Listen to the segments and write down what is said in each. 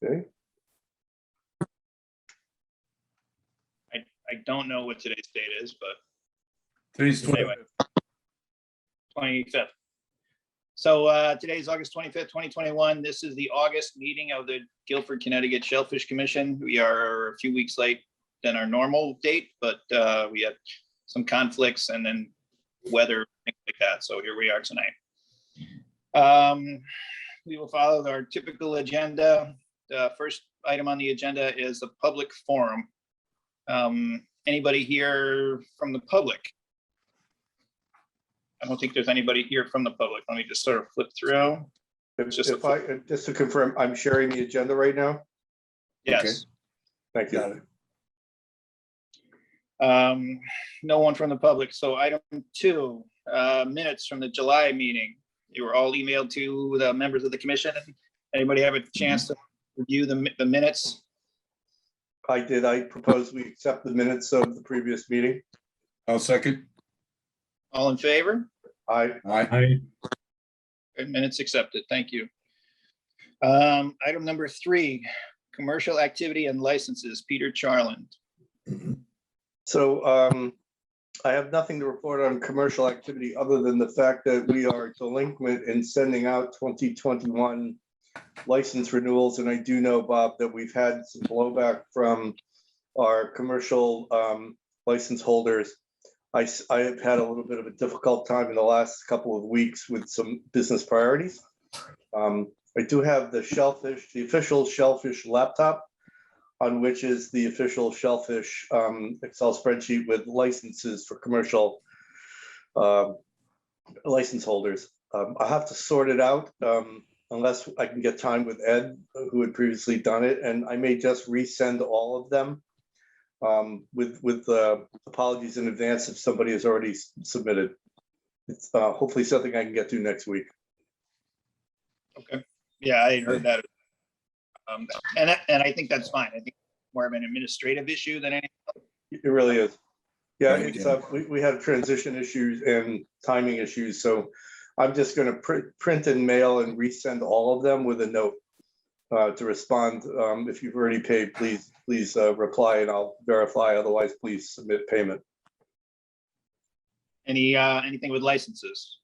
Okay. I don't know what today's date is, but Today's 20. anyway, 25th. So today's August 25th, 2021. This is the August meeting of the Guilford, Connecticut Shellfish Commission. We are a few weeks late than our normal date, but we had some conflicts and then weather, things like that. So here we are tonight. We will follow our typical agenda. The first item on the agenda is the public forum. Anybody here from the public? I don't think there's anybody here from the public. Let me just sort of flip through. Just to confirm, I'm sharing the agenda right now. Yes. Thank you. No one from the public. So item 2, minutes from the July meeting. They were all emailed to the members of the commission. Anybody have a chance to review the minutes? I did. I propose we accept the minutes of the previous meeting. I'll second. All in favor? Aye. Aye. Minutes accepted. Thank you. Item number 3, commercial activity and licenses. Peter Charland. So I have nothing to report on commercial activity other than the fact that we are delinquent in sending out 2021 license renewals. And I do know, Bob, that we've had some blowback from our commercial license holders. I have had a little bit of a difficult time in the last couple of weeks with some business priorities. I do have the official Shellfish laptop, on which is the official Shellfish Excel spreadsheet with licenses for commercial license holders. I have to sort it out unless I can get time with Ed, who had previously done it, and I may just resend all of them with apologies in advance if somebody has already submitted. It's hopefully something I can get to next week. Okay. Yeah, I heard that. And I think that's fine. I think more of an administrative issue than anything else. It really is. Yeah, Right, it's we had transition issues and timing issues, so I'm just going to print and mail and resend all of them with a note to respond. If you've already paid, please reply and I'll verify. Otherwise, please submit payment. Anything with licenses?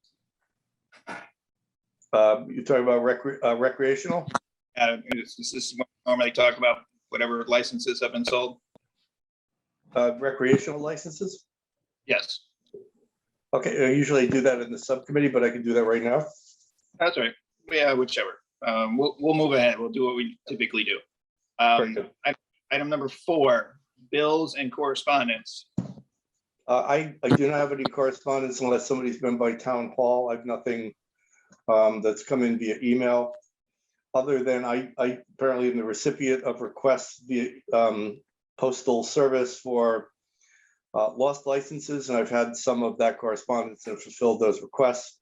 You're talking about recreational? This is what we normally talk about, whatever licenses have been sold. Recreational licenses? Yes, Okay, I usually do that in the subcommittee, but I can do that right now. that's right. Yeah, whichever. We'll move ahead. We'll do what we typically do. Very good. Item number 4, bills and correspondence. I do not have any correspondence unless somebody's been by town hall. I have nothing that's come in via email. Other than I apparently am the recipient of requests via postal service for lost licenses, and I've had some of that correspondence and fulfilled those requests.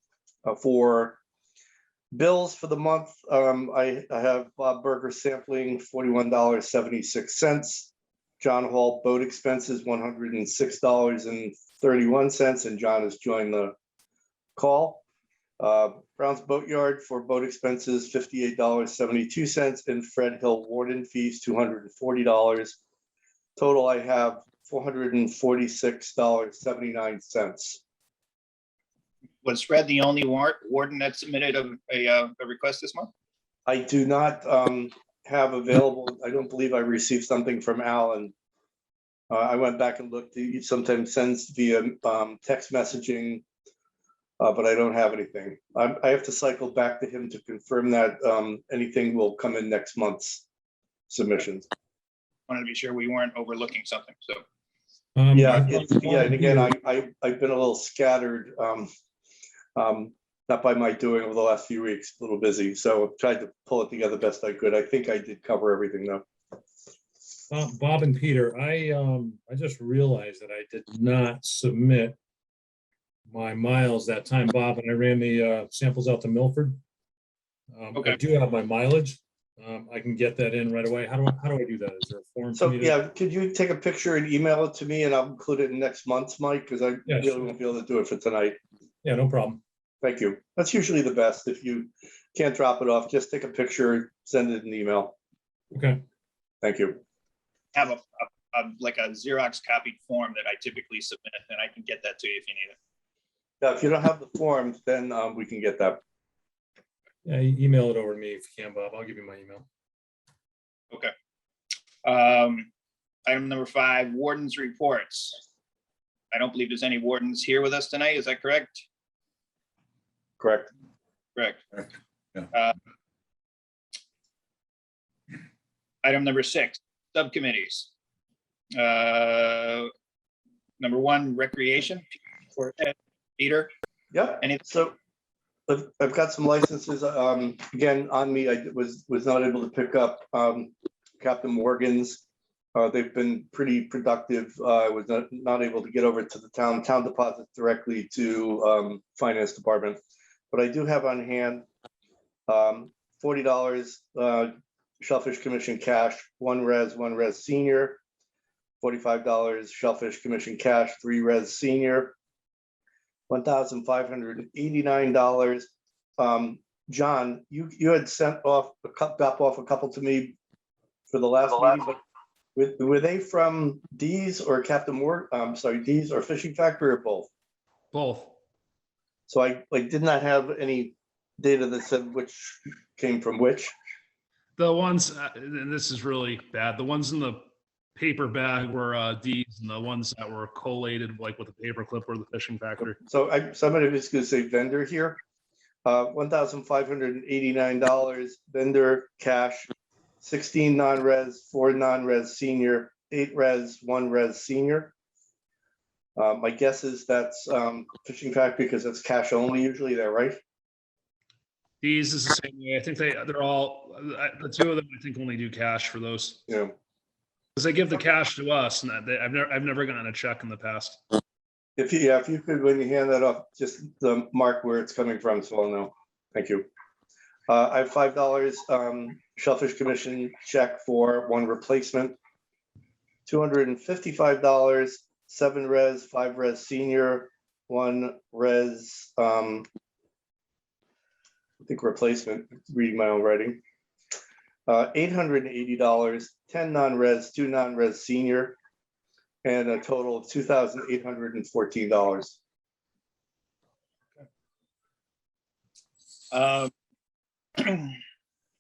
For bills for the month, I have Bob Berger sampling $41.76, John Hall boat expenses $106.31, and John has joined the call. Brown's Boatyard for boat expenses $58.72, and Fred Hill Warden fees $240. Total I have $446.79. Was Fred the only warden that submitted a request this month? I do not have available. I don't believe I received something from Al, and I went back and looked. He sometimes sends via text messaging, but I don't have anything. I have to cycle back to him to confirm that anything will come in next month's submissions. Wanted to be sure we weren't overlooking something. So Yeah, and again, I've been a little scattered, not by my doing over the last few weeks, a little busy. So I've tried to pull it together best I could. I think I did cover everything though. Bob and Peter, I just realized that I did not submit my miles that time, Bob, and I ran the samples out to Milford. Okay. I do have my mileage. I can get that in right away. How do I do that? Is there a form? So for me to- yeah, could you take a picture and email it to me, and I'll include it in next month's, Mike, because I Yeah, really sure. won't be able to do it for tonight. Yeah, no problem. Thank you. That's usually the best. If you can't drop it off, just take a picture, send it an email. Okay, Thank you. Have like a Xerox copied form that I typically submit, and I can get that to you if you need it. Now, if you don't have the forms, then we can get that. yeah, email it over to me if you can, Bob. I'll give you my email. Okay. Item number 5, Wardens Reports. I don't believe there's any wardens here with us tonight. Is that correct? Correct. Correct. Yeah. Item number 6, subcommittees. Number 1, recreation. Peter, Yeah, Any- so I've got some licenses, again, on me. I was not able to pick up Captain Morgan's. They've been pretty productive. I was not able to get over to the town deposits directly to finance department. But I do have on hand $40 Shellfish Commission cash, one res senior, $45 Shellfish Commission cash, 3 res senior, $1,589. John, you had sent off a couple to me for the last meeting, but were they from D's or Captain Morgan? D's or Fishing Factory or both? Both. So I did not have any data that said which came from which. The ones, and this is really bad, the ones in the paper bag were D's, and the ones that were collated like with a paper clip were the Fishing Factory. So somebody was going to say vendor here. $1,589 vendor cash, 16 non-res, 4 non-res senior, 8 res, 1 res senior. My guess is that's Fishing Factory because it's cash only usually. They're right. D's is the same way. I think they're all, the 2 of them I think only do cash for those. Yeah. Because they give the cash to us, and I've never gotten a check in the past. If you could, when you hand that off, just mark where it's coming from, so I'll know. Thank you. I have $5 Shellfish Commission check for 1 replacement. $255 7 res, 5 res senior, 1 res. I think replacement. Reading my own writing. $880 10 non-res, 2 non-res senior, and a total of $2,814.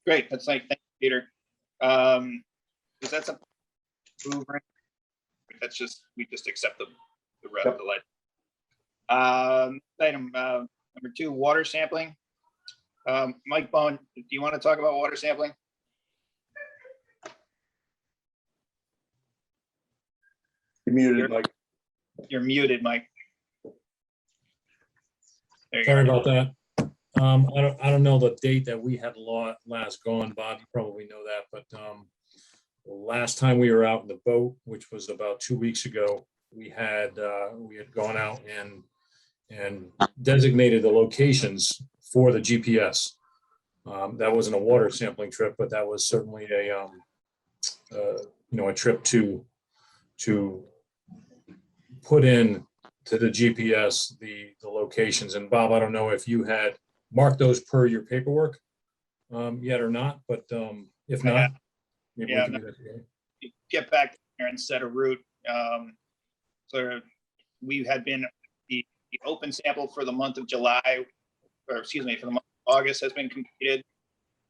Great, that's like, thank you, Peter. Is that something? That's just, we just accept the rest of the lead. Item number 2, water sampling. Mike Bone, do you want to talk about water sampling? You're muted, Mike. You're muted, Mike. There you Sorry go. about that. I don't know the date that we had last gone, Bob, you probably know that, but the last time we were out in the boat, which was about 2 weeks ago, we had gone out and designated the locations for the GPS. That wasn't a water sampling trip, but that was certainly a trip to put in to the GPS the locations. And Bob, I don't know if you had marked those per your paperwork yet or not, but if not, maybe we can do that together. Get back there and set a route. So we had been the open sample for the month of July, or excuse me, for the month of August has been completed.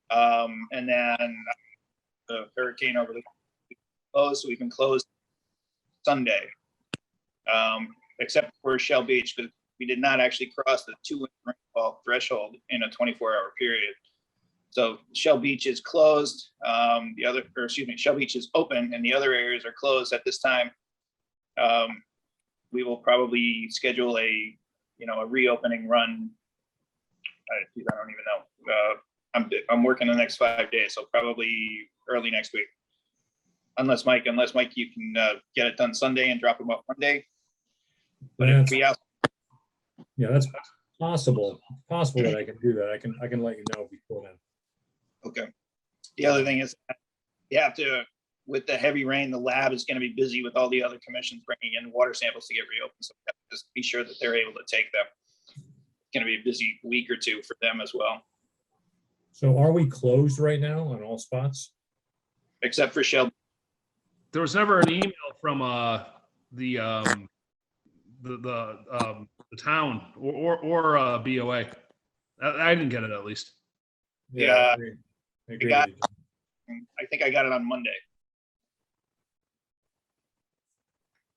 And then the hurricane over the closed, so we've been closed Sunday, except for Shell Beach, because we did not actually cross the 2-inch rainfall threshold in a 24-hour period. So Shell Beach is closed. Shell Beach is open, and the other areas are closed at this time. We will probably schedule a reopening run. I don't even know. I'm working the next 5 days, so probably early next week. Unless Mike, you can get it done Sunday and drop them off Monday. But it'll be out. Yeah, that's possible. It's possible that I can do that. I can let you know before then. Okay. The other thing is you have to, with the heavy rain, the lab is going to be busy with all the other commissions bringing in water samples to get reopened. So we have to just be sure that they're able to take them. It's going to be a busy week or 2 for them as well. So are we closed right now on all spots? except for Shell. There was never an email from the town or BOA. I didn't get it at least. Yeah, I agree. I agree got- with you. I think I got it on Monday.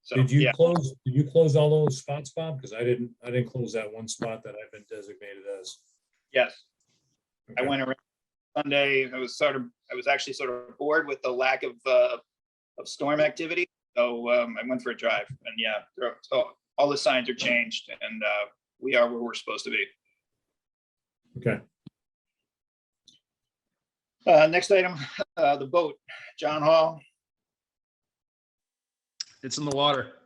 So, Did you yeah, close all those spots, Bob? Because I didn't close that one spot that I've been designated as. yes. I Okay. went around Sunday. I was actually sort of bored with the lack of storm activity. So I went for a drive, and yeah, so all the signs are changed, and we are where we're supposed to be. Okay. Next item, the boat, John Hall. It's in the water.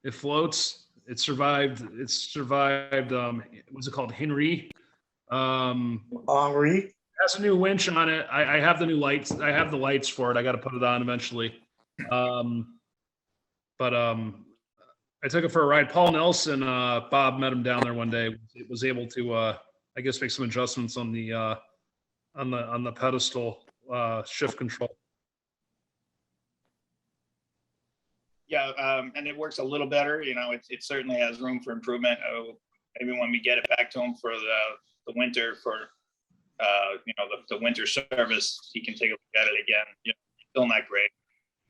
It floats. It survived. It's survived. What's it called? Henry. Henri, Has a new winch on it. I have the new lights. I have the lights for it. I got to put it on eventually. But I took it for a ride. Paul Nelson, Bob met him down there one day. It was able to, I guess, make some adjustments on the pedestal shift control. Yeah, and it works a little better. You know, it certainly has room for improvement. Maybe when we get it back to him for the winter for the winter service, he can take a look at it again. You know, still not great.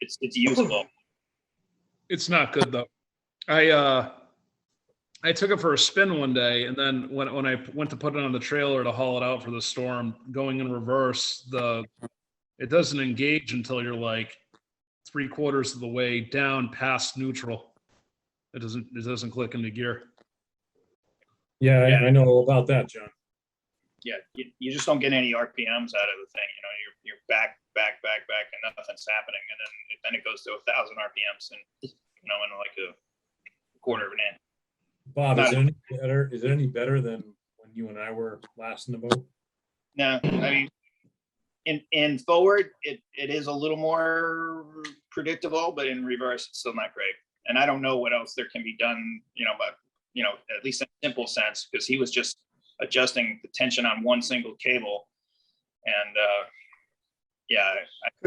It's usable. It's not good though. I took it for a spin one day, and then when I went to put it on the trailer to haul it out for the storm, going in reverse, it doesn't engage until you're like 3/4 of the way down past neutral. It doesn't click into gear. Yeah, Yeah. I know about that, John. Yeah, you just don't get any RPMs out of the thing. You know, you're back, and nothing's happening, and then it goes to 1,000 RPMs, and in like a quarter of an inch. Bob, is it any better than when you and I were last in the boat? No, I mean, in forward, it is a little more predictable, but in reverse, it's still not great. And I don't know what else there can be done, but at least in a simple sense, because he was just adjusting the tension on one single cable. And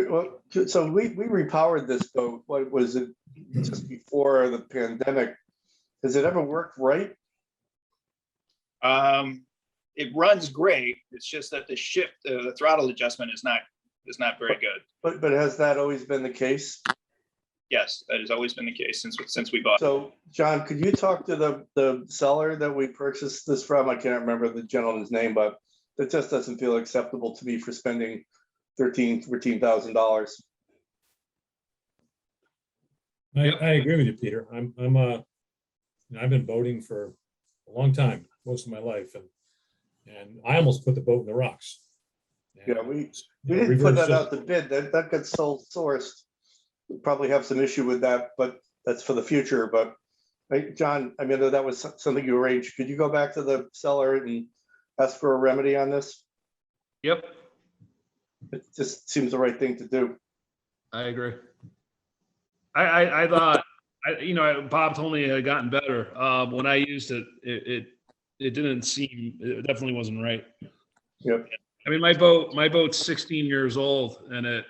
well, so we repowered this boat. What was it, just before the pandemic? Has it ever worked right? it runs great. It's just that the shift, the throttle adjustment is not very good. But has that always been the case? Yes, that has always been the case since we bought. So, John, could you talk to the seller that we purchased this from? I can't remember the gentleman's name, but it just doesn't feel acceptable to me for spending $13,000. I agree with you, Peter. I've been boating for a long time, most of my life, and I almost put the boat in the rocks. And, Yeah, we you know, didn't put that reverse out to bid. That got sole sourced. We probably have some issue with that, but that's for the future. But right, John, I mean, that was something you arranged. Could you go back to the seller and ask for a remedy on this? Yep, It just seems the right thing to do. I agree. I thought, Bob told me it had gotten better. When I used it, it didn't seem, it definitely wasn't right. Yep. I mean, my boat's 16 years old and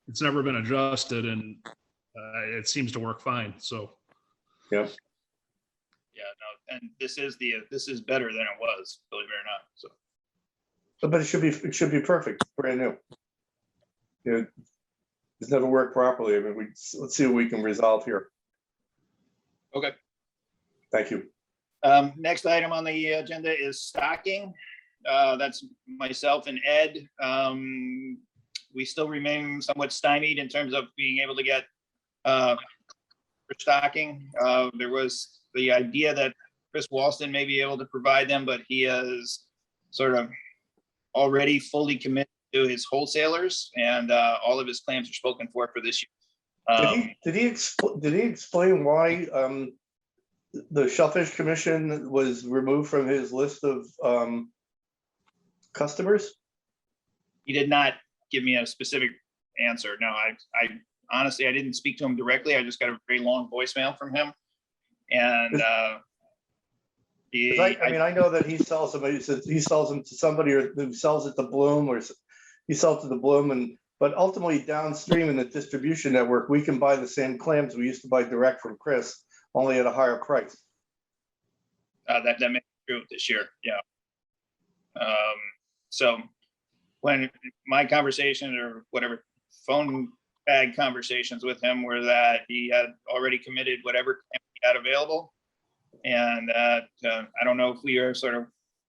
it's never been adjusted, and it seems to work fine. So. Yep. Yeah, no, and this is better than it was, believe it or not. So. But it should be perfect, brand new. It's never worked properly. I mean, let's see what we can resolve here. Okay. Thank you. Next item on the agenda is stocking. That's myself and Ed. We still remain somewhat stymied in terms of being able to get for stocking. There was the idea that Chris Walston may be able to provide them, but he is sort of already fully committed to his wholesalers, and all of his claims are spoken for this year. Did he explain why the Shellfish Commission was removed from his list of customers? He did not give me a specific answer. No, I honestly, I didn't speak to him directly. I just got a very long voicemail from him. And I know that he sells them. He sells them to somebody, or he sells it to Bloom, or he sells it to Bloom, and But ultimately downstream in the distribution network, we can buy the same clams we used to buy direct from Chris, only at a higher price. That may be true this year, yeah. So when my conversation or whatever phone bag conversations with him were that he had already committed whatever he had available. And I don't know if we are sort of,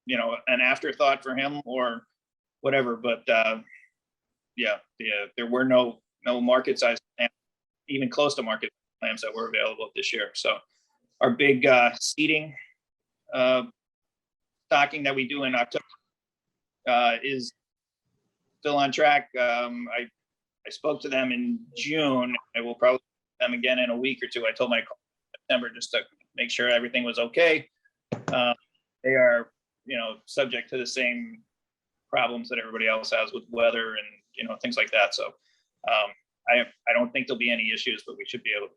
an afterthought for him or whatever, but there were no market size clams, even close to market clams that were available this year. So our big seeding stocking that we do in October is still on track. I spoke to them in June. I will probably see them again in a week or two. I told my call in September just to make sure everything was okay. They are, subject to the same problems that everybody else has with weather and things like that. So I don't think there'll be any issues, but we should be able to.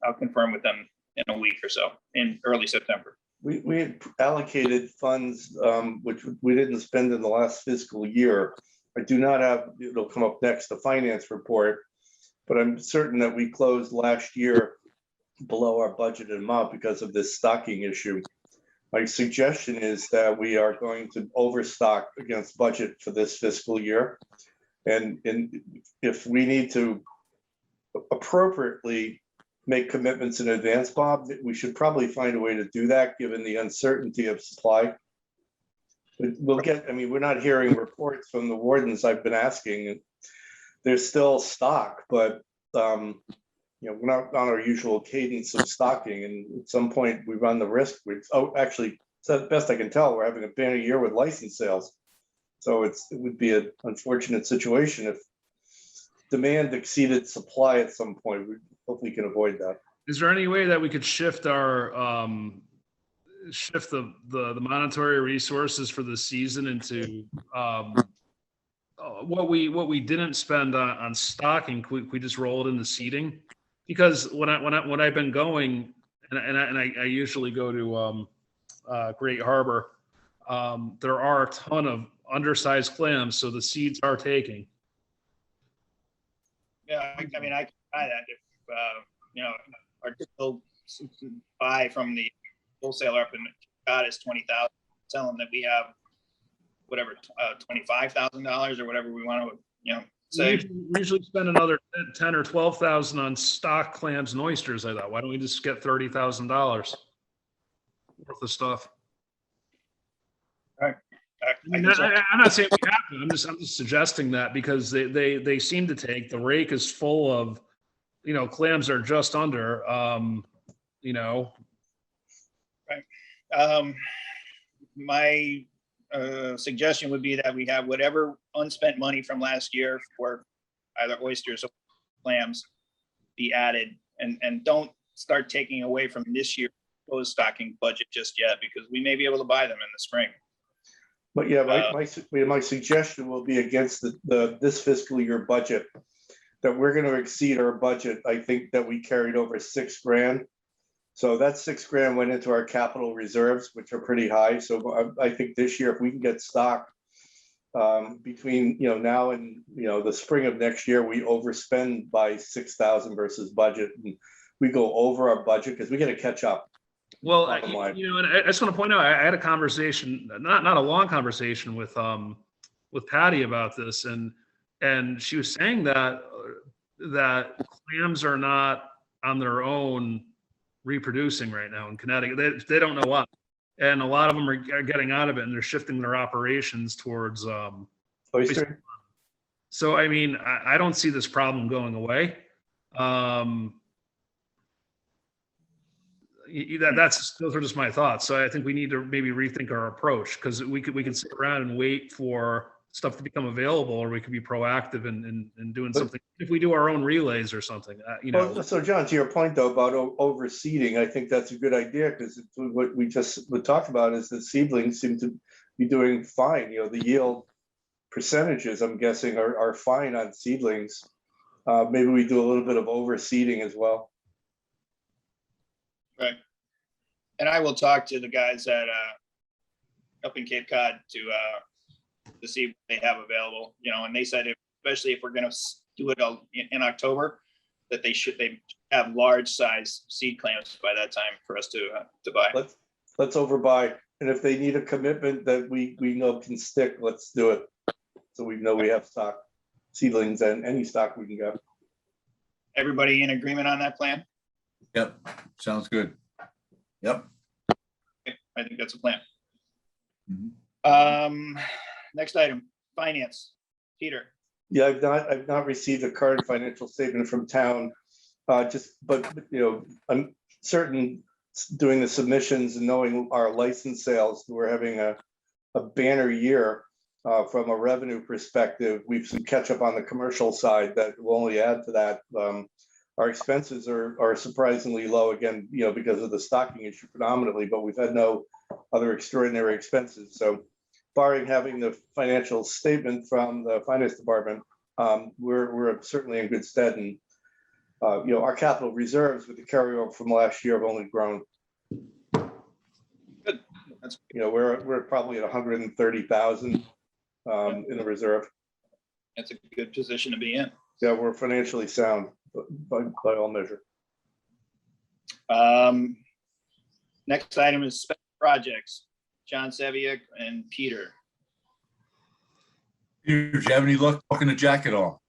I'll confirm with them in a week or so in early September. We had allocated funds, which we didn't spend in the last fiscal year. I do not have, it'll come up next, the finance report, but I'm certain that we closed last year below our budgeted amount because of this stocking issue. My suggestion is that we are going to overstock against budget for this fiscal year. And if we need to appropriately make commitments in advance, Bob, we should probably find a way to do that given the uncertainty of supply. But we'll get, we're not hearing reports from the wardens I've been asking. There's still stock, but we're not on our usual cadence of stocking. And at some point we run the risk. Actually, the best I can tell, we're having a banner year with license sales. So it would be an unfortunate situation if demand exceeded supply at some point. We hopefully can avoid that. Is there any way that we could shift our the monetary resources for the season into what we didn't spend on stocking? We just roll it into seeding? Because when I've been going and I usually go to Great Harbor, there are a ton of undersized clams, so the seeds are taking. Yeah, I can buy that if our typical buy from the wholesaler up in God is 20,000. Tell them that we have whatever $25,000 or whatever we want to say. We usually spend another 10 or 12,000 on stock clams and oysters. I thought, why don't we just get $30,000 worth of stuff? All right. I'm not saying we have to. I'm just suggesting that because they seem to take, the rake is full of, clams are just under, Right. My suggestion would be that we have whatever unspent money from last year for either oysters or clams be added, and don't start taking away from this year's closed stocking budget just yet, because we may be able to buy them in the spring. But yeah, my suggestion will be against this fiscal year budget, that we're going to exceed our budget. I think that we carried over $6,000. So that $6,000 went into our capital reserves, which are pretty high. So I think this year, if we can get stock between now and the spring of next year, we overspend by $6,000 versus budget, and we go over our budget because we got to catch up. Well, and I just want to point out, I had a conversation, not a long conversation with Patty about this, and she was saying that clams are not on their own reproducing right now in Connecticut. They don't know what, and a lot of them are getting out of it, and they're shifting their operations towards oyster. So I don't see this problem going away. Those are just my thoughts. So I think we need to maybe rethink our approach, because we can sit around and wait for stuff to become available, or we could be proactive in doing something. If we do our own relays or something, Well, so John, to your point though about overseeding, I think that's a good idea, because what we talked about is that seedlings seem to be doing fine. The yield percentages, I'm guessing, are fine on seedlings. Maybe we do a little bit of overseeding as well. Right. And I will talk to the guys at up in Cape Cod to see what they have available, and they said if especially if we're gonna do it all in October, that they have large size seed clams by that time for us to buy. Let's overbuy. And if they need a commitment that we know can stick, let's do it. So we know we have stock, seedlings, and any stock we can get. Everybody in agreement on that plan? Yep, sounds good. Yep. I think that's a plan. Mhm. Next item, finance. Peter. Yeah, I've not received a current financial statement from town. But you know, I'm certain doing the submissions and knowing our license sales, we're having a banner year from a revenue perspective. We've some catch up on the commercial side that will only add to that. Our expenses are surprisingly low again, you know, because of the stocking issue predominantly, but we've had no other extraordinary expenses. So barring having the financial statement from the finance department, we're certainly in good stead. And you know, our capital reserves with the carryover from last year have only grown. Good. You know, we're probably at 130,000 in the reserve. That's a good position to be in. Yeah, we're financially sound by all measure. Next item is special projects. John Seviak and Peter. Peter, do you have any luck talking to Jack at all?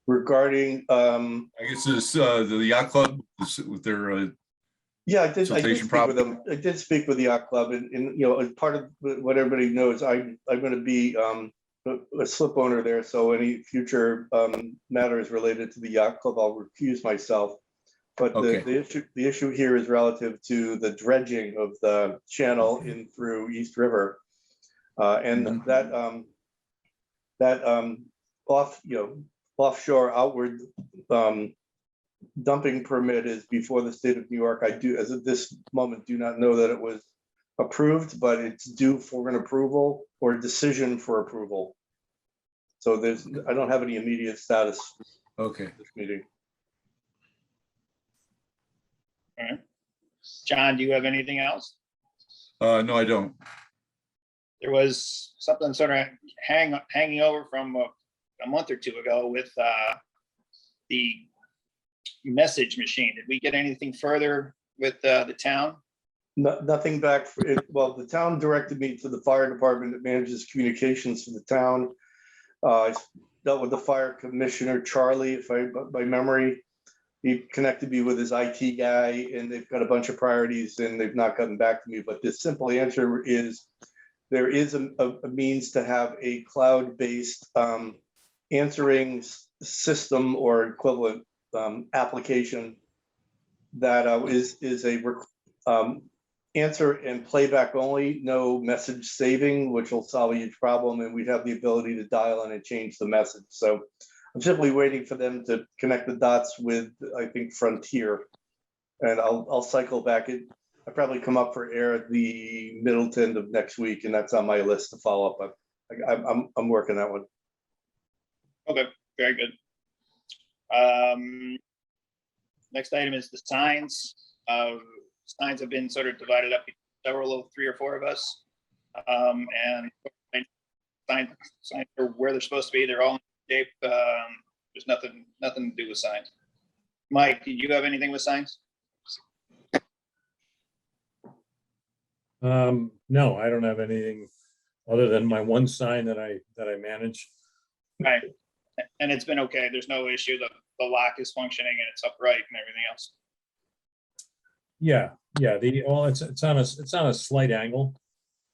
Regarding, I guess this, the yacht club with their, yeah, I did Siltation speak with problem. them. I did speak with the yacht club, and you know, as part of what everybody knows, I'm going to be a slip owner there. So any future matters related to the yacht club, I'll recuse myself. But Okay. the issue here is relative to the dredging of the channel in through East River, and Mhm. that offshore outward dumping permit is before the state of New York. I do, as of this moment, do not know that it was approved, but it's due for an approval or decision for approval. So I don't have any immediate status Okay. at this meeting. All right. John, do you have anything else? No, I don't. There was something sort of hanging over from a month or two ago with the message machine. Did we get anything further with the town? Nothing back for it. Well, the town directed me to the fire department that manages communications for the town. I dealt with the fire commissioner, Charlie, by memory. He connected me with his IT guy, and they've got a bunch of priorities, and they've not gotten back to me. But the simple answer is there is a means to have a cloud-based answering system or equivalent application that is a answer and playback only, no message saving, which will solve a huge problem, and we'd have the ability to dial in and change the message. So I'm simply waiting for them to connect the dots with, I think, Frontier, and I'll cycle back. I probably come up for air at the middle to end of next week, and that's on my list to follow up on. I'm working that one. Okay, very good. Next item is the signs. Signs have been sort of divided up into several, 3 or 4 of us. And signs are where they're supposed to be. They're all in shape. There's nothing to do with signs. Mike, did you have anything with signs? No, I don't have anything other than my one sign that I manage. Right. And it's been okay. There's no issue. The lock is functioning and it's upright and everything else. Yeah. It's on a slight angle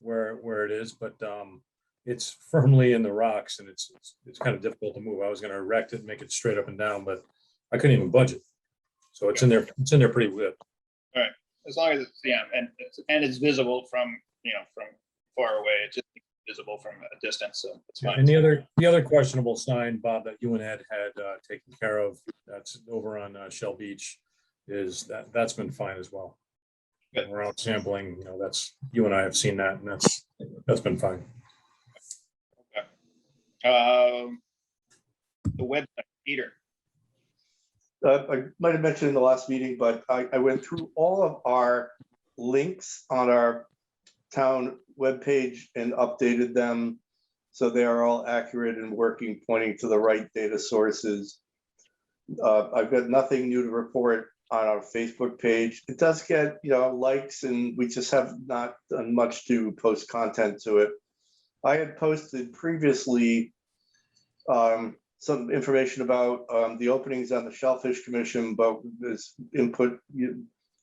where it is, but it's firmly in the rocks, and it's kind of difficult to move. I was going to erect it and make it straight up and down, but I couldn't even budge it. So it's in there. It's in there pretty good. All right. As long as it's, yeah, and it's visible from far away. It's just visible from a distance, so it's fine. And the other questionable sign, Bob, that you and Ed had taken care of, that's over on Shell Beach, is that's been fine as well. Good. We're out sampling, that's, you and I have seen that, and that's been fine. Okay. The website, Peter. I might have mentioned in the last meeting, but I went through all of our links on our town webpage and updated them. So they are all accurate and working, pointing to the right data sources. I've got nothing new to report on our Facebook page. It does get, likes, and we just have not done much to post content to it. I had posted previously some information about the openings on the Shellfish Commission, but this input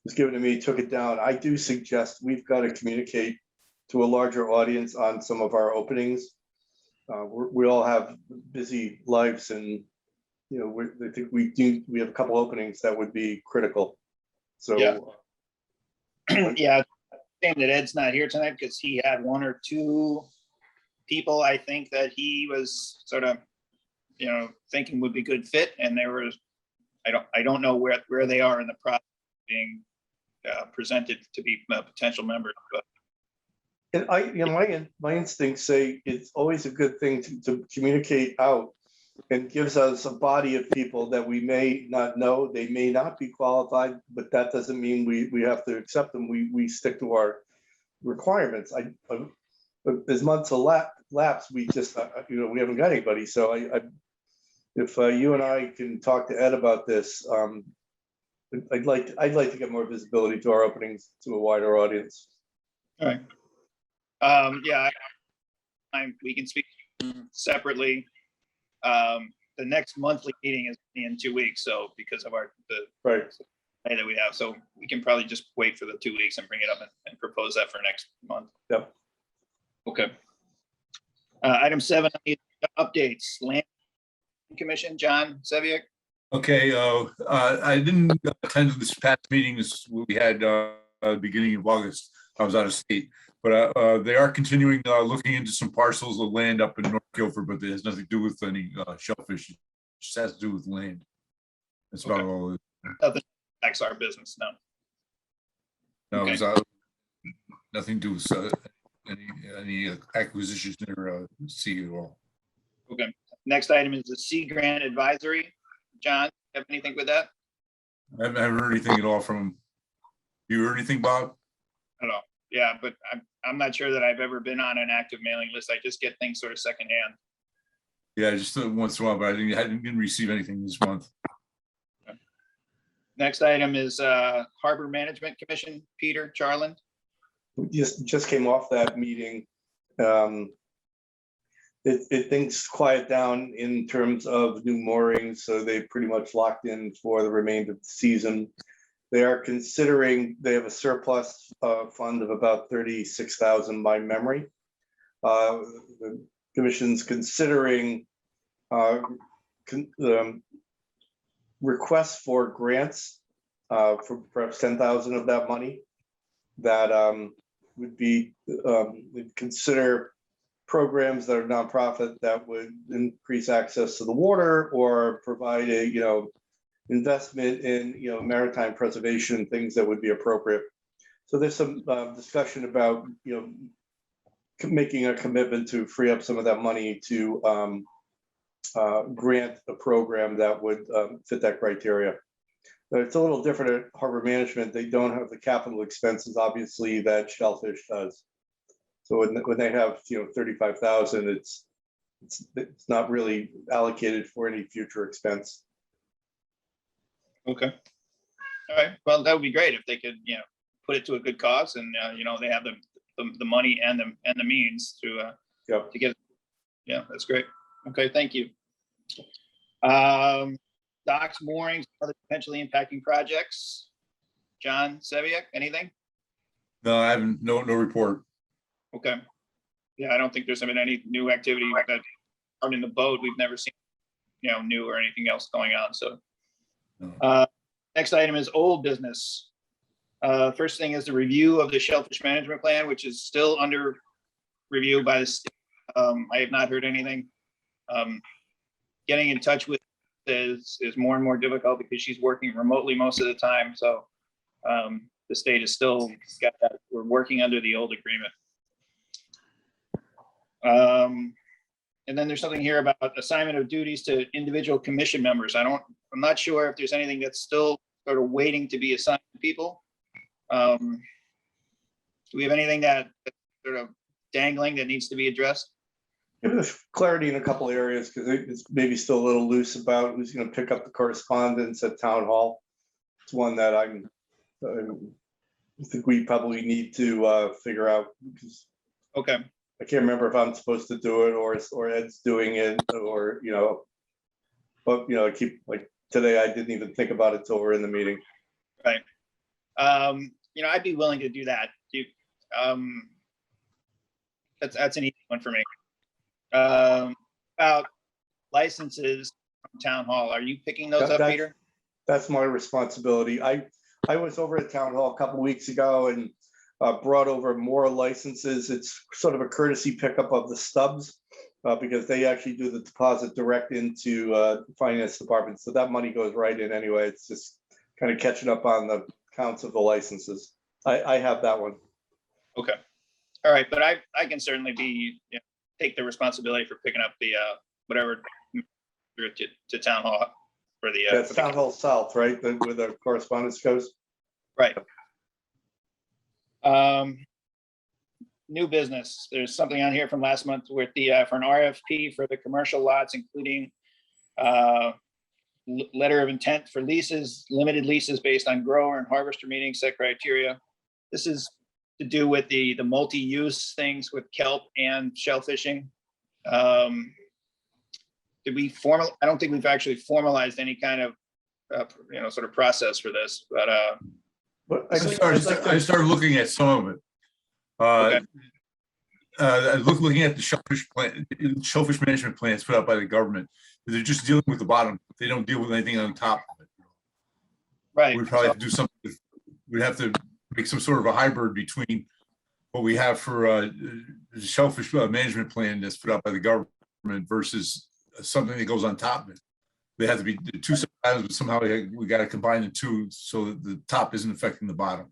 was given to me, took it down. I do suggest we've got to communicate to a larger audience on some of our openings. We all have busy lives, and I think we have a couple openings that would be critical. So Yeah. Yeah, shame that Ed's not here tonight because he had one or two people I think that he was sort of thinking would be good fit, and there was I don't know where they are in the process of being presented to be potential members, but and my instincts say it's always a good thing to communicate out, and gives us a body of people that we may not know. They may not be qualified, but that doesn't mean we have to accept them. We stick to our requirements. As months lapse, we just we haven't got anybody. So if you and I can talk to Ed about this, I'd like to get more visibility to our openings to a wider audience. all right. Yeah, we can speak separately. The next monthly meeting is in 2 weeks, so because of the Right. day that we have, so we can probably just wait for the 2 weeks and bring it up and propose that for next month. Yep. Okay. Item 7, updates. Land Commission, John Seviak. Okay, I didn't attend this past meeting we had beginning of August. I was out of state, but they are continuing looking into some parcels of land up in North Guilford, but it has nothing to do with any shellfish. It just has to do with land. That's about all. Nothing affects our business, no. No, Okay. it was, nothing to do with any acquisitions or sea at all. Okay. Next item is the Sea Grant Advisory. John, have anything with that? I haven't heard anything at all from him. You heard anything, Bob? I don't know. Yeah, but I'm not sure that I've ever been on an active mailing list. I just get things sort of secondhand. Yeah, just once in a while, but I didn't receive anything this month. Okay. Next item is Harbor Management Commission. Peter Charland. Just came off that meeting. Things quiet down in terms of new moorings, so they pretty much locked in for the remainder of the season. They are considering, they have a surplus fund of about 36,000 by memory. The commission's considering requests for grants for perhaps 10,000 of that money. That would be, we'd consider programs that are nonprofit that would increase access to the water or provide a, investment in, maritime preservation, things that would be appropriate. So there's some discussion about, making a commitment to free up some of that money to grant a program that would fit that criteria. But it's a little different at Harbor Management. They don't have the capital expenses, obviously, that Shellfish does. So when they have 35,000, it's not really allocated for any future expense. Okay. All right. Well, that would be great if they could, put it to a good cause, and they have the money and the means to get it. Yeah, that's great. Okay, thank you. Docks, moorings, other potentially impacting projects. John Seviak, anything? No, I haven't. No report. Okay. Yeah, I don't think there's been any new activity that out in the boat. We've never seen, new or anything else going on. So, No. Next item is old business. First thing is the review of the Shellfish Management Plan, which is still under review by the state. I have not heard anything. Getting in touch with is more and more difficult because she's working remotely most of the time. So the state is still got that. We're working under the old agreement. And then there's something here about assignment of duties to individual commission members. I'm not sure if there's anything that's still sort of waiting to be assigned to people. Do we have anything that sort of dangling that needs to be addressed? Give us clarity in a couple areas, because it's maybe still a little loose about who's going to pick up the correspondence at town hall. It's one that I think we probably need to figure out, because Okay, I can't remember if I'm supposed to do it or Ed's doing it, or, but, I keep, like, today, I didn't even think about it till we're in the meeting. right. I'd be willing to do that. That's an easy one for me. About licenses from town hall, are you picking those up, Peter? That's my responsibility. I was over at town hall a couple weeks ago and brought over more licenses. It's sort of a courtesy pickup of the stubs, because they actually do the deposit direct into the finance department. So that money goes right in anyway. It's just kind of catching up on the counts of the licenses. I have that one. Okay. All right, but I can certainly take the responsibility for picking up the whatever to town hall for the. That's town hall south, right? Where the correspondence goes. Right. New business. There's something on here from last month with for an RFP for the commercial lots, including letter of intent for leases, limited leases based on grower and harvester meeting set criteria. This is to do with the multi-use things with kelp and shellfishing. Did we I don't think we've actually formalized any kind of sort of process for this, but I started looking at some of it. Okay. Looking at the shellfish management plans put out by the government. They're just dealing with the bottom. They don't deal with anything on top of it. right. We'd probably have to do something. We'd have to make some sort of a hybrid between what we have for the shellfish management plan that's put out by the government versus something that goes on top of it. They have to be two separate items, but somehow we got to combine the two so that the top isn't affecting the bottom.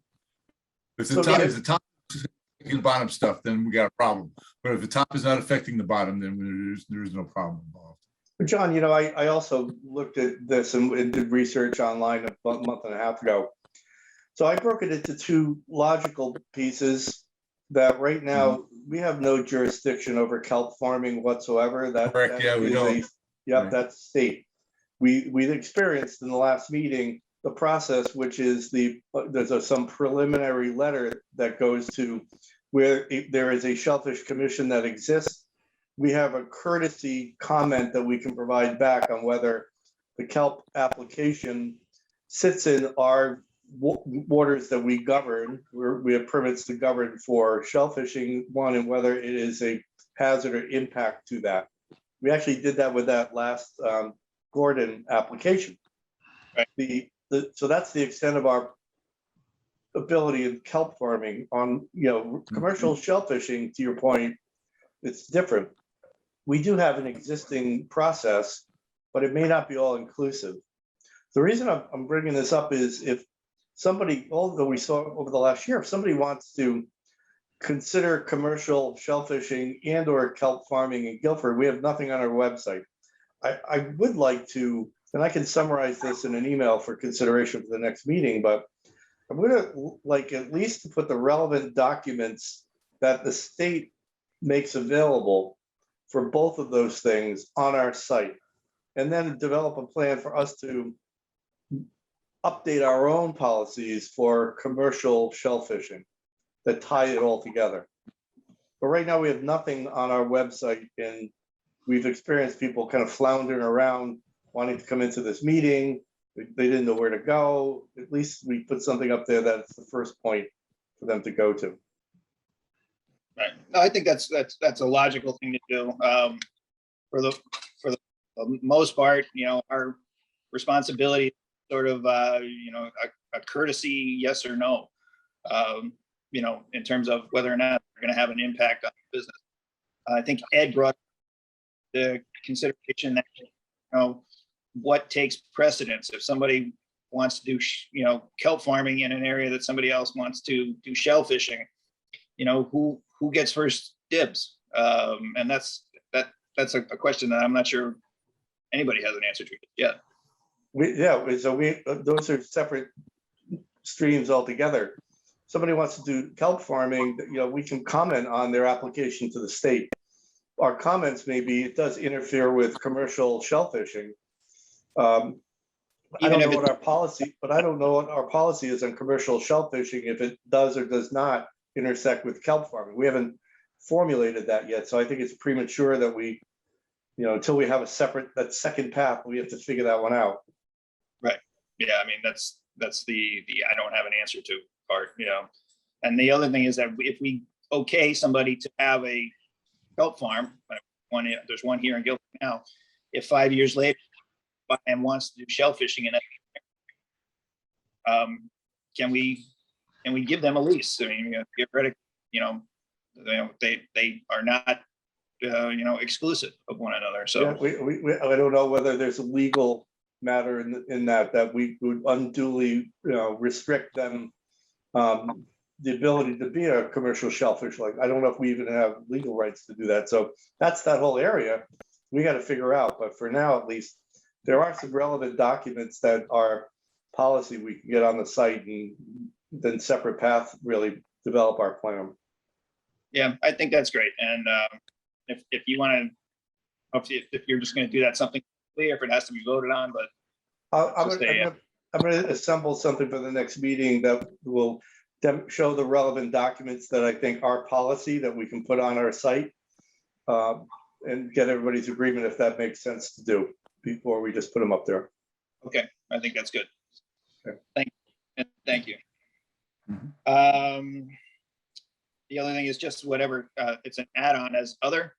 If the top is affecting the bottom stuff, then we got a problem. But if the top is not affecting the bottom, then there's no problem involved. John, I also looked at this and did research online a month and a half ago. So I broke it into two logical pieces that right now we have no jurisdiction over kelp farming whatsoever. Correct. Yeah, we don't. Yep, that's state. We experienced in the last meeting the process, which is there's some preliminary letter that goes to where there is a Shellfish Commission that exists. We have a courtesy comment that we can provide back on whether the kelp application sits in our waters that we govern, where we have permits to govern for shellfishing, one, and whether it is a hazard or impact to that. We actually did that with that last Gordon application. Right. So that's the extent of our ability in kelp farming. On commercial shellfishing, to your point, it's different. We do have an existing process, but it may not be all inclusive. The reason I'm bringing this up is if somebody, although we saw over the last year, if somebody wants to consider commercial shellfishing and or kelp farming in Guilford, we have nothing on our website. I would like to, and I can summarize this in an email for consideration for the next meeting, but I'm gonna like at least to put the relevant documents that the state makes available for both of those things on our site, and then develop a plan for us to update our own policies for commercial shellfishing that tie it all together. But right now we have nothing on our website, and we've experienced people kind of floundering around wanting to come into this meeting. They didn't know where to go. At least we put something up there that's the first point for them to go to. Right. No, I think that's a logical thing to do. For the most part, our responsibility, sort of, a courtesy yes or no, in terms of whether or not they're going to have an impact on the business. I think Ed brought the consideration that, what takes precedence if somebody wants to do, kelp farming in an area that somebody else wants to do shellfishing, who gets first dibs? And that's a question that I'm not sure anybody has an answer to yet. Those are separate streams altogether. Somebody wants to do kelp farming, we can comment on their application to the state. our comments may be, it does interfere with commercial shellfishing. I Even don't if know it- what our policy, but I don't know what our policy is on commercial shellfishing, if it does or does not intersect with kelp farming. We haven't formulated that yet, so I think it's premature that we, until we have that second path, we have to figure that one out. Right. Yeah, I mean, that's the I don't have an answer to part, And the other thing is that if we okay somebody to have a kelp farm, there's one here in Guilford now, if 5 years later and wants to do shellfishing in it, can we give them a lease? I mean, theoretically, they are not exclusive of one another. So Yeah, I don't know whether there's a legal matter in that we would unduly, restrict them, the ability to be a commercial shellfish. Like, I don't know if we even have legal rights to do that. So that's that whole area we got to figure out. But for now, at least, there are some relevant documents that are policy we can get on the site, and then separate path really develop our plan. yeah, I think that's great. And if you want to, if you're just going to do that, something clear, if it has to be voted on, but I'm Just say, going to assemble something for the next meeting that will show the relevant documents that I think are policy that we can put on our site, and get everybody's agreement if that makes sense to do before we just put them up there. okay, I think that's good. Okay. Thank you. Mhm. The other thing is just whatever, it's an add-on as other.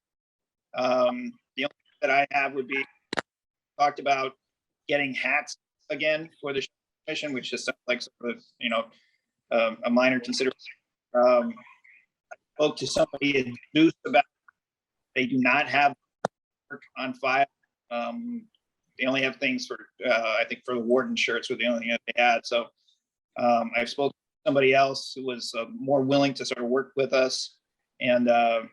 The only thing that I have would be talked about getting hats again for the commission, which just sounds like sort of, a minor consideration. I spoke to somebody in Zeus about, they do not have work on file. They only have things for, I think for the warden shirts were the only thing that they had. So I've spoken to somebody else who was more willing to sort of work with us. And I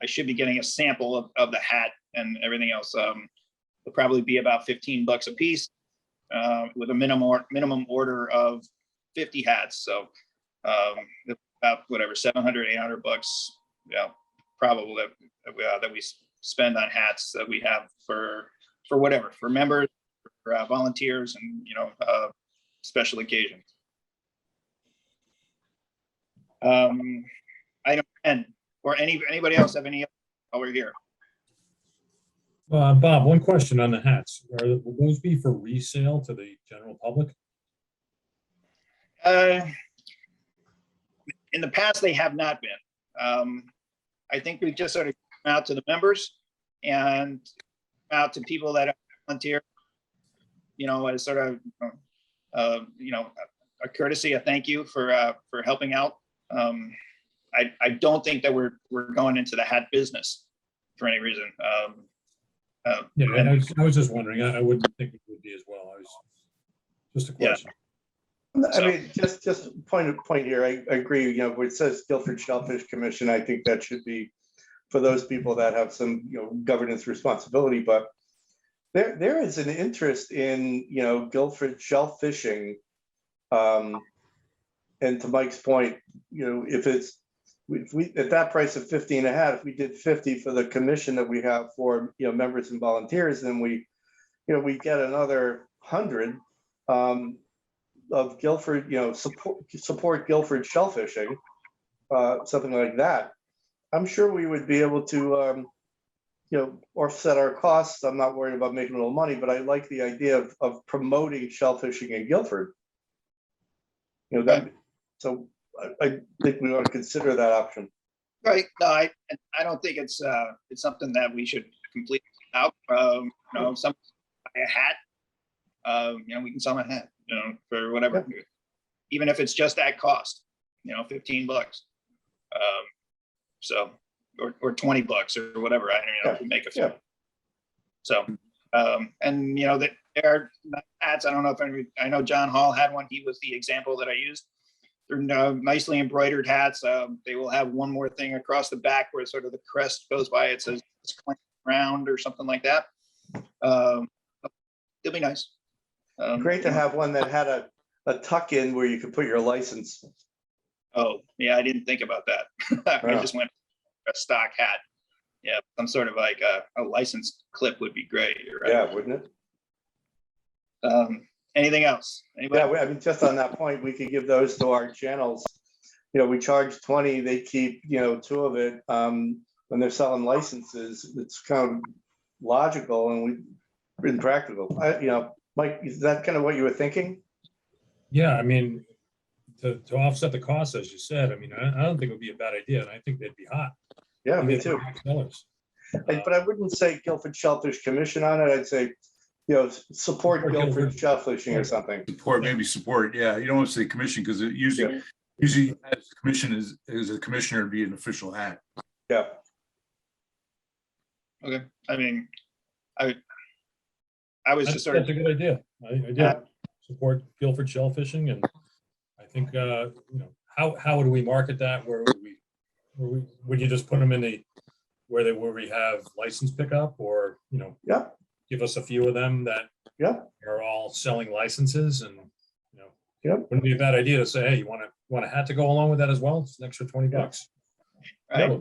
should be getting a sample of the hat and everything else. It'll probably be about $15 a piece, with a minimum order of 50 hats. So about whatever, 700, 800 bucks, probably that we spend on hats that we have for whatever, for members, for volunteers, and special occasions. Item 10, or anybody else have any while we're here? Bob, one question on the hats. Will those be for resale to the general public? In the past, they have not been. I think we've just sort of come out to the members and out to people that volunteer, as sort of, a courtesy, a thank you for helping out. I don't think that we're going into the hat business for any reason. Yeah, I was just wondering. I wouldn't think it would be as well. I was just a question. I mean, just point here. I agree. Where it says Guilford Shellfish Commission, I think that should be for those people that have some, governance responsibility. But there is an interest in, Guilford shellfishing. And to Mike's point, if we at that price of 50 and a half, if we did 50 for the commission that we have for, members and volunteers, then we get another 100. Of Guilford, support Guilford shellfishing, something like that. I'm sure we would be able to, offset our costs. I'm not worried about making a little money, but I like the idea of promoting shellfishing in Guilford. So I think we ought to consider that option. Right. No, I don't think it's something that we should completely out. Some buy a hat. We can sell a hat. For whatever, even if it's just that cost, $15. So, or $20 or whatever, I don't know, to make a few. So, and that there are hats. I don't know if I know John Hall had one. He was the example that I used. They're nicely embroidered hats. They will have one more thing across the back where sort of the crest goes by. It says it's round or something like that. It'll be nice. Great to have one that had a tuck in where you could put your license. Oh, yeah, I didn't think about that. I just went a stock hat. Yeah, some sort of like a license clip would be great, right? Yeah, wouldn't it? Anything else? Anybody? Yeah, I mean, just on that point, we could give those to our channels. You know, we charge 20, they keep, 2 of it. When they're selling licenses, it's kind of logical and impractical. Mike, is that kind of what you were thinking? Yeah, I mean, to offset the cost, as you said, I mean, I don't think it would be a bad idea, and I think they'd be hot. Yeah, me Even too. sellers. But I wouldn't say Guilford Shellfish Commission on it. I'd say, support Support Guilford Guilford. Shellfishing or something. Support. Yeah, you don't want to say commission because it usually as a commission is a commissioner to be an official hat. Yeah. Okay, I mean, I was just sort of, That's a good idea. I do support Guilford shellfishing, and I think, how do we market that? Where would you just put them in where we have license pickup, or, Yeah. give us a few of them that Yeah. are all selling licenses, and, Yeah. wouldn't be a bad idea to say, hey, you want a hat to go along with that as well? It's an extra $20. right,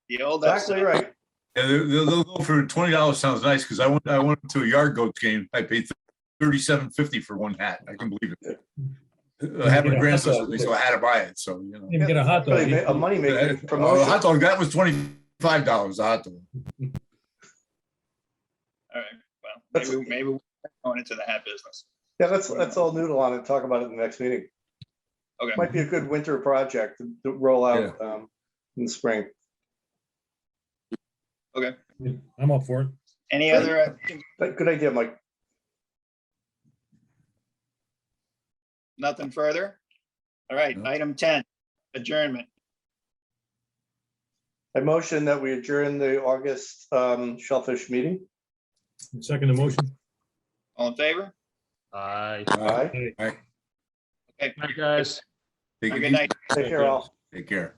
the old. Exactly right. Yeah, they'll go for $20. Sounds nice because I went to a Yard Goats game. I paid $37.50 for one hat. I can believe it. I have my grandson with me, so I had to buy it. So You can get a hot dog. Really a money maker a promotion. hot dog that was $25. A hot dog. All right, well, maybe we're going into the hat business. Yeah, let's all noodle on it and talk about it in the next meeting. Okay, Might be a good winter project to roll out in the spring. okay. I'm up for it. Any other, Good idea, Mike. nothing further? All right, No. item 10, adjournment. I motion that we adjourn the August Shellfish meeting. Second the motion. All in favor? Aye. Aye. All right. Okay, Night, guys. Take have a it good easy. night. Take care, all. Take care.